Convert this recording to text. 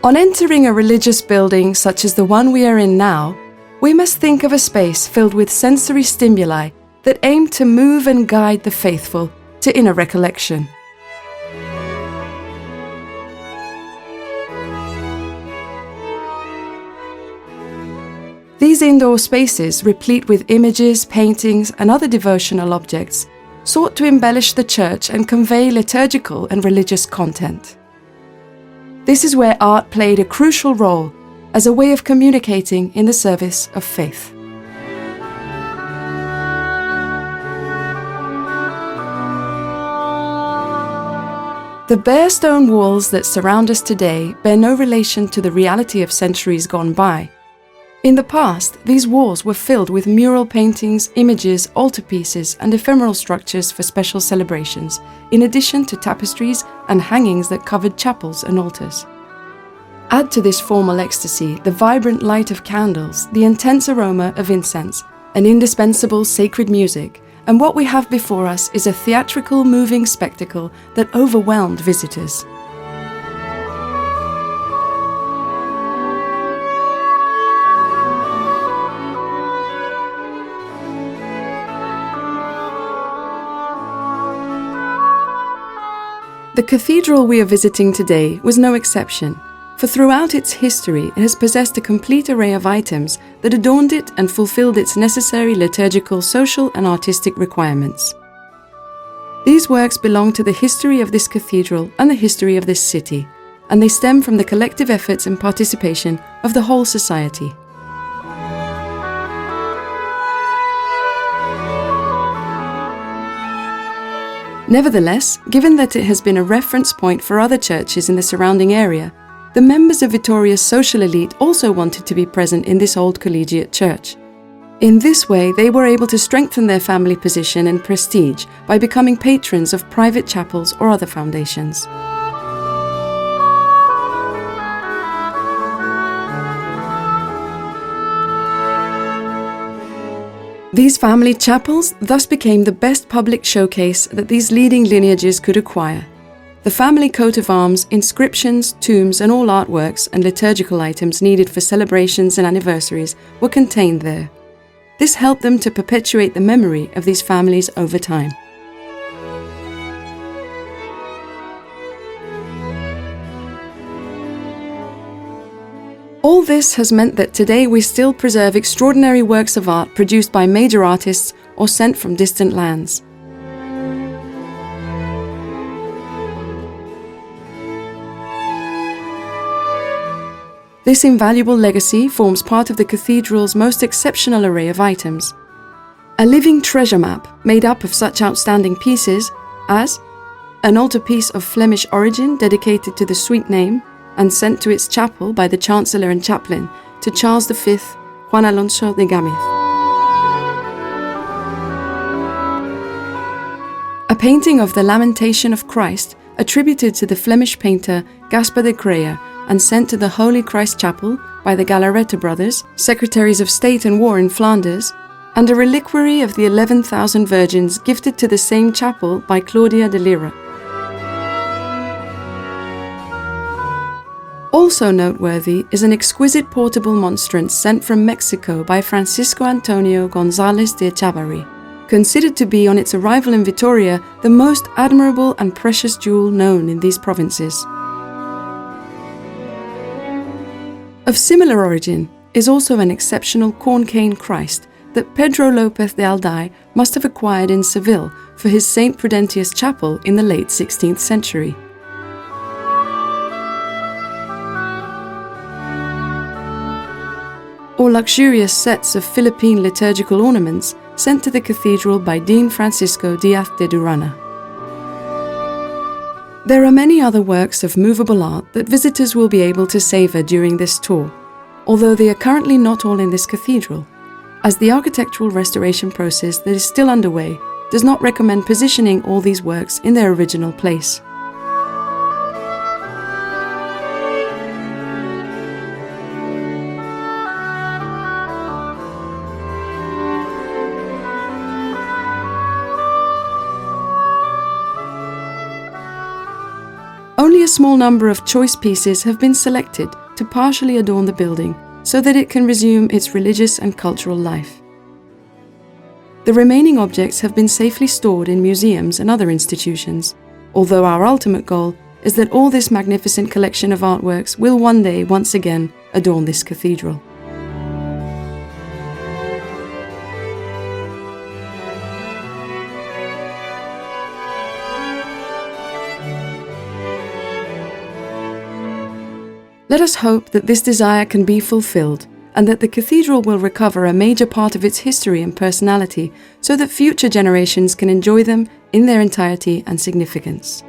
On entering a religious building such as the one we are in now, we must think of a space filled with sensory stimuli that aim to move and guide the faithful to inner recollection. These indoor spaces, replete with images, paintings, and other devotional objects, sought to embellish the church and convey liturgical and religious content. This is where art played a crucial role as a way of communicating in the service of faith. The bare stone walls that surround us today bear no relation to the reality of centuries gone by. In the past, these walls were filled with mural paintings, images, altarpieces, and ephemeral structures for special celebrations, in addition to tapestries and hangings that covered chapels and altars. Add to this formal ecstasy the vibrant light of candles, the intense aroma of incense, and indispensable sacred music, and what we have before us is a theatrical, moving spectacle that overwhelmed visitors. The cathedral we are visiting today was no exception, for throughout its history it has possessed a complete array of items that adorned it and fulfilled its necessary liturgical, social and artistic requirements. These works belong to the history of this cathedral and the history of this city, and they stem from the collective efforts and participation of the whole society. Nevertheless, given that it has been a reference point for other churches in the surrounding area, the members of Vitoria's social elite also wanted to be present in this old collegiate church. In this way, they were able to strengthen their family position and prestige by becoming patrons of private chapels or other foundations. These family chapels thus became the best public showcase that these leading lineages could acquire. The family coat of arms, inscriptions, tombs, and all artworks and liturgical items needed for celebrations and anniversaries were contained there. This helped them to perpetuate the memory of these families over time. All this has meant that today we still preserve extraordinary works of art produced by major artists or sent from distant lands. This invaluable legacy forms part of the cathedral's most exceptional array of items. A living treasure map made up of such outstanding pieces as an altarpiece of Flemish origin dedicated to the sweet name and sent to its chapel by the Chancellor and Chaplain to Charles V, Juan Alonso de Gámez. A painting of the Lamentation of Christ attributed to the Flemish painter Gaspar de Creia and sent to the Holy Christ Chapel by the Galarreta brothers, Secretaries of State and War in Flanders, and a reliquary of the 11,000 virgins gifted to the same chapel by Claudia de Lira. Also noteworthy is an exquisite portable monstrance sent from Mexico by Francisco Antonio González de Echavarri, considered to be on its arrival in Vitoria the most admirable and precious jewel known in these provinces. Of similar origin is also an exceptional corn cane Christ that Pedro López de Alday must have acquired in Seville for his St. Prudentius Chapel in the late 16th century. Or luxurious sets of Philippine liturgical ornaments sent to the cathedral by Dean Francisco Díaz de Durana. There are many other works of movable art that visitors will be able to savour during this tour, although they are currently not all in this cathedral, as the architectural restoration process that is still underway does not recommend positioning all these works in their original place. Only a small number of choice pieces have been selected to partially adorn the building so that it can resume its religious and cultural life. The remaining objects have been safely stored in museums and other institutions, although our ultimate goal is that all this magnificent collection of artworks will one day once again adorn this cathedral. Let us hope that this desire can be fulfilled and that the cathedral will recover a major part of its history and personality so that future generations can enjoy them in their entirety and significance.